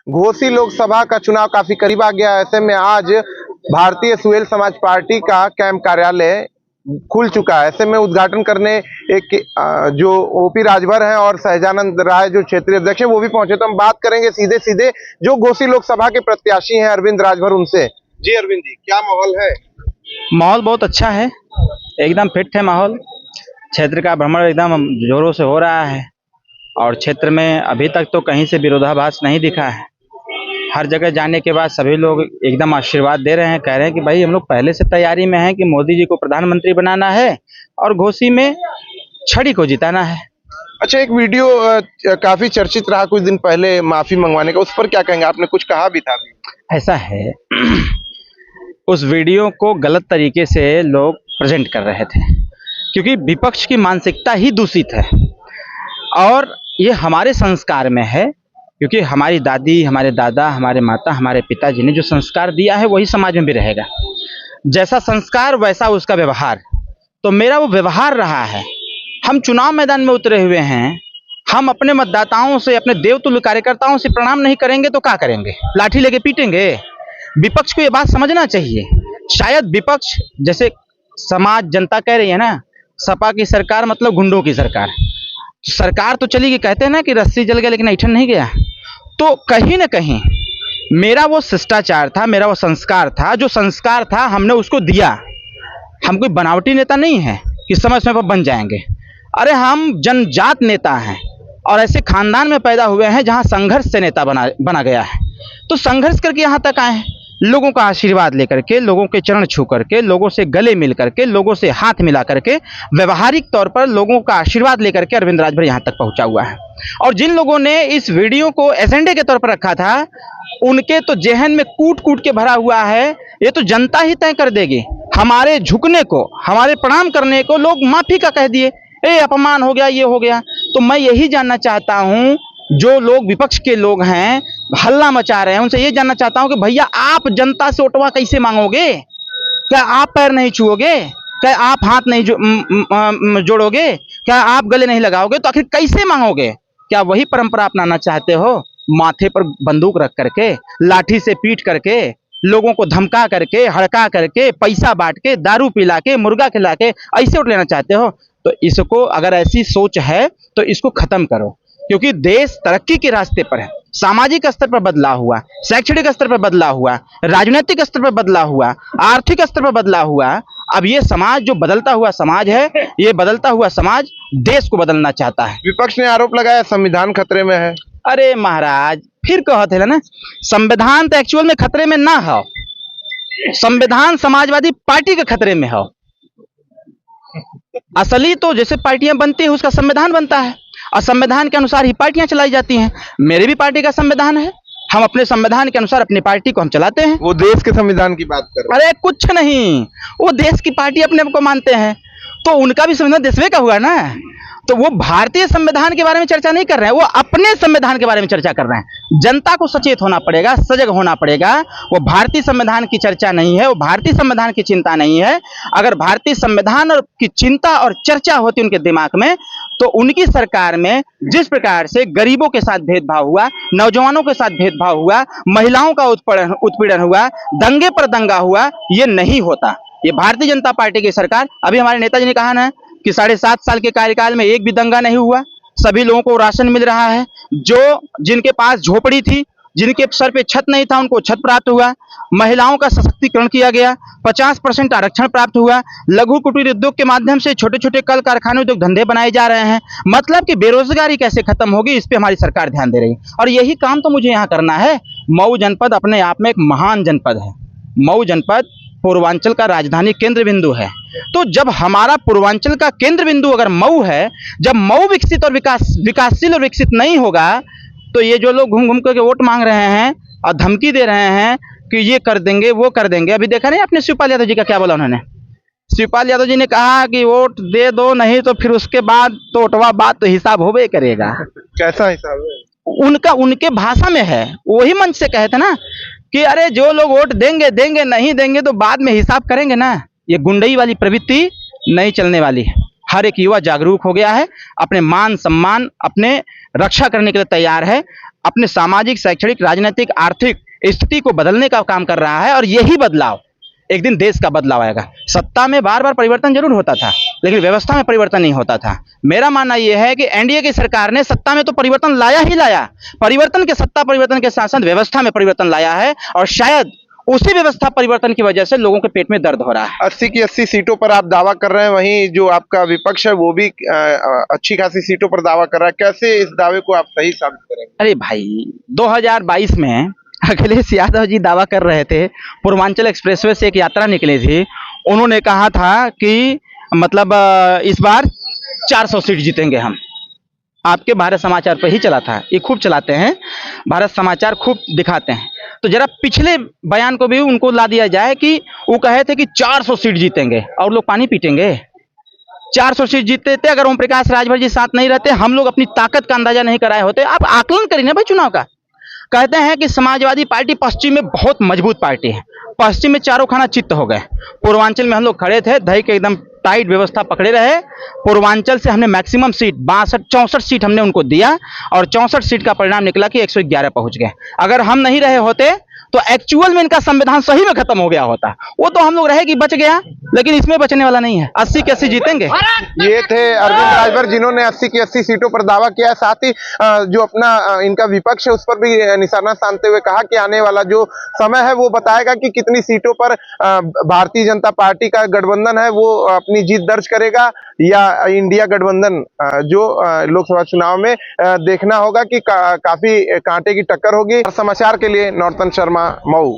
घोसी लोकसभा का चुनाव काफी करीब आ गया है। ऐसे में आज भारतीय सुहेल समाज पार्टी का कैंप कार्यालय खुल चुका है। ऐसे में उद्घाटन करने एक जो ओपी राजभर हैं और सहजानंद राय जो क्षेत्रीय अध्यक्ष हैं वो भी पहुंचे। तो हम बात करेंगे सीधे सीधे जो घोसी लोकसभा के प्रत्याशी हैं अरविंद राजभर उनसे। जी अरविंद जी, क्या माहौल है? माहौल बहुत अच्छा है, एकदम फिट है माहौल। क्षेत्र का भ्रमण एकदम जोरों से हो रहा है और क्षेत्र में अभी तक तो कहीं से विरोधाभास नहीं दिखा है। हर जगह जाने के बाद सभी लोग एकदम आशीर्वाद दे रहे हैं, कह रहे हैं कि भाई हम लोग पहले से तैयारी में हैं कि मोदी जी को प्रधानमंत्री बनाना है और घोसी में छड़ी को जिताना है। अच्छा, एक वीडियो काफी चर्चित रहा कुछ दिन पहले माफी मंगवाने का, उस पर क्या कहेंगे? आपने कुछ कहा भी था अभी। ऐसा है उस वीडियो को गलत तरीके से लोग प्रेजेंट कर रहे थे क्योंकि विपक्ष की मानसिकता ही दूषित है और ये हमारे संस्कार में है, क्योंकि हमारी दादी, हमारे दादा, हमारे माता, हमारे पिताजी ने जो संस्कार दिया है वही समाज में भी रहेगा। जैसा संस्कार वैसा उसका व्यवहार, तो मेरा वो व्यवहार रहा है। हम चुनाव मैदान में उतरे हुए हैं, हम अपने मतदाताओं से, अपने देवतुल्य कार्यकर्ताओं से प्रणाम नहीं करेंगे तो क्या करेंगे? लाठी लेके पीटेंगे? विपक्ष को ये बात समझना चाहिए। शायद विपक्ष, जैसे समाज जनता कह रही है ना, सपा की सरकार मतलब गुंडों की सरकार। सरकार तो चली गई, कहते हैं ना कि रस्सी जल गया लेकिन ऐठन नहीं गया। तो कहीं ना कहीं मेरा वो शिष्टाचार था, मेरा वो संस्कार था, जो संस्कार था हमने उसको दिया। हम कोई बनावटी नेता नहीं है कि समय समय पर बन जाएंगे। अरे हम जनजात नेता हैं और ऐसे खानदान में पैदा हुए हैं जहां संघर्ष से नेता बना गया है। तो संघर्ष करके यहाँ तक आए हैं, लोगों का आशीर्वाद लेकर के, लोगों के चरण छू करके, लोगों से गले मिल करके, लोगों से हाथ मिला करके, व्यवहारिक तौर पर लोगों का आशीर्वाद लेकर के अरविंद राजभर यहाँ तक पहुँचा हुआ है। और जिन लोगों ने इस वीडियो को एजेंडे के तौर पर रखा था, उनके तो जेहन में कूट कूट के भरा हुआ है। ये तो जनता ही तय कर देगी। हमारे झुकने को, हमारे प्रणाम करने को लोग माफी का कह दिए, ए अपमान हो गया, ये हो गया। तो मैं यही जानना चाहता हूँ, जो लोग विपक्ष के लोग हैं, हल्ला मचा रहे हैं, उनसे ये जानना चाहता हूं कि भैया आप जनता से वोटवा कैसे मांगोगे? क्या आप पैर नहीं छुओगे? क्या आप हाथ नहीं जोड़ोगे? क्या आप गले नहीं लगाओगे? तो आखिर कैसे मांगोगे? क्या वही परंपरा अपनाना चाहते हो? माथे पर बंदूक रख करके, लाठी से पीट करके, लोगों को धमका करके, हड़का करके, पैसा बांट के, दारू पिला के, मुर्गा खिला के ऐसे वोट लेना चाहते हो? तो इसको, अगर ऐसी सोच है तो इसको खत्म करो, क्योंकि देश तरक्की के रास्ते पर है। सामाजिक स्तर पर बदलाव हुआ, शैक्षणिक स्तर पर बदलाव हुआ, राजनीतिक स्तर पर बदलाव हुआ, आर्थिक स्तर पर बदलाव हुआ। अब ये समाज जो बदलता हुआ समाज है, ये बदलता हुआ समाज देश को बदलना चाहता है। विपक्ष ने आरोप लगाया संविधान खतरे में है। अरे महाराज, फिर कहते हैं ना, संविधान तो एक्चुअल में खतरे में ना हो, संविधान समाजवादी पार्टी के खतरे में हो। असली तो जैसे पार्टियां बनती है उसका संविधान बनता है और संविधान के अनुसार ही पार्टियां चलाई जाती हैं। मेरी भी पार्टी का संविधान है, हम अपने संविधान के अनुसार अपनी पार्टी को हम चलाते हैं। वो देश के संविधान की बात कर रहे हैं। अरे कुछ नहीं, वो देश की पार्टी अपने को मानते हैं तो उनका भी संविधान देश का हुआ ना। तो वो भारतीय संविधान के बारे में चर्चा नहीं कर रहे हैं, वो अपने संविधान के बारे में चर्चा कर रहे हैं। जनता को सचेत होना पड़ेगा, सजग होना पड़ेगा। वो भारतीय संविधान की चर्चा नहीं है, वो भारतीय संविधान की चिंता नहीं है। अगर भारतीय संविधान और की चिंता और चर्चा होती उनके दिमाग में, तो उनकी सरकार में जिस प्रकार से गरीबों के साथ भेदभाव हुआ, नौजवानों के साथ भेदभाव हुआ, महिलाओं का उत्पीड़न हुआ, दंगे पर दंगा हुआ, ये नहीं होता। ये भारतीय जनता पार्टी की सरकार, अभी हमारे नेताजी ने कहा ना कि 7.5 साल के कार्यकाल में एक भी दंगा नहीं हुआ, सभी लोगों को राशन मिल रहा है। जो जिनके पास झोपड़ी थी, जिनके सर पे छत नहीं था, उनको छत प्राप्त हुआ। महिलाओं का सशक्तिकरण किया गया, 50% आरक्षण प्राप्त हुआ। लघु कुटीर उद्योग के माध्यम से छोटे छोटे कल कारखाने, उद्योग धंधे बनाए जा रहे हैं। मतलब कि बेरोजगारी कैसे खत्म होगी, इस पे हमारी सरकार ध्यान दे रही है और यही काम तो मुझे यहाँ करना है। मऊ जनपद अपने आप में एक महान जनपद है। मऊ जनपद पूर्वांचल का राजधानी केंद्र बिंदु है। तो जब हमारा पूर्वांचल का केंद्र बिंदु अगर मऊ है, जब मऊ विकसित और विकासशील और विकसित नहीं होगा, तो ये जो लोग घूम घूम करके वोट मांग रहे हैं और धमकी दे रहे हैं कि ये कर देंगे, वो कर देंगे। अभी देखा नहीं आपने शिवपाल यादव जी का क्या बोला उन्होंने? शिवपाल यादव जी ने कहा कि वोट दे दो, नहीं तो फिर उसके बाद तो वोटवा बाद तो हिसाब होबे करेगा। कैसा हिसाब है? उनका, उनके भाषा में है, वही मंच से कहे थे ना कि अरे जो लोग वोट देंगे देंगे, नहीं देंगे तो बाद में हिसाब करेंगे ना। ये गुंडई वाली प्रवृत्ति नहीं चलने वाली है। हर एक युवा जागरूक हो गया है, अपने मान सम्मान, अपने रक्षा करने के लिए तैयार है। अपने सामाजिक, शैक्षणिक, राजनीतिक, आर्थिक स्थिति को बदलने का काम कर रहा है और यही बदलाव एक दिन देश का बदलाव आएगा। सत्ता में बार बार परिवर्तन जरूर होता था, लेकिन व्यवस्था में परिवर्तन नहीं होता था। मेरा मानना यह है कि एनडीए की सरकार ने सत्ता में तो परिवर्तन लाया ही लाया, परिवर्तन के सत्ता परिवर्तन के साथ साथ व्यवस्था में परिवर्तन लाया है, और शायद उसी व्यवस्था परिवर्तन की वजह से लोगों के पेट में दर्द हो रहा है। 80 की 80 सीटों पर आप दावा कर रहे हैं, वहीं जो आपका विपक्ष है वो भी अच्छी खासी सीटों पर दावा कर रहा है। कैसे इस दावे को आप सही साबित करेंगे? अरे भाई, 2022 में अखिलेश यादव जी दावा कर रहे थे, पूर्वांचल एक्सप्रेसवे से एक यात्रा निकली थी, उन्होंने कहा था कि मतलब इस बार 400 सीट जीतेंगे हम। आपके भारत समाचार पर ही चला था, ये खूब चलाते हैं, भारत समाचार खूब दिखाते हैं। तो जरा पिछले बयान को भी उनको ला दिया जाए कि वो कहे थे कि 400 सीट जीतेंगे और लोग पानी पीटेंगे। 400 सीट जीतते थे अगर ओम प्रकाश राजभर जी साथ नहीं रहते, हम लोग अपनी ताकत का अंदाजा नहीं कराए होते। आप आकलन करिए ना भाई चुनाव का। कहते हैं कि समाजवादी पार्टी पश्चिम में बहुत मजबूत पार्टी है, पश्चिम में चारों खाना चित्त हो गए। पूर्वांचल में हम लोग खड़े थे, दही के एकदम टाइट व्यवस्था पकड़े रहे। पूर्वांचल से हमने मैक्सिमम सीट 64 सीट हमने उनको दिया, और 64 सीट का परिणाम निकला कि 111 पहुंच गए। अगर हम नहीं रहे होते तो एक्चुअल में इनका संविधान सही में खत्म हो गया होता। वो तो हम लोग रहे कि बच गया, लेकिन इसमें बचने वाला नहीं है। 80 की 80 जीतेंगे। ये थे अरविंद राजभर, जिन्होंने 80 की 80 सीटों पर दावा किया है। साथ ही जो अपना इनका विपक्ष है उस पर भी निशाना साधते हुए कहा कि आने वाला जो समय है वो बताएगा कि कितनी सीटों पर भारतीय जनता पार्टी का गठबंधन है वो अपनी जीत दर्ज करेगा, या इंडिया गठबंधन जो लोकसभा चुनाव में देखना होगा कि काफी कांटे की टक्कर होगी। समाचार के लिए नॉर्थन शर्मा, मऊ।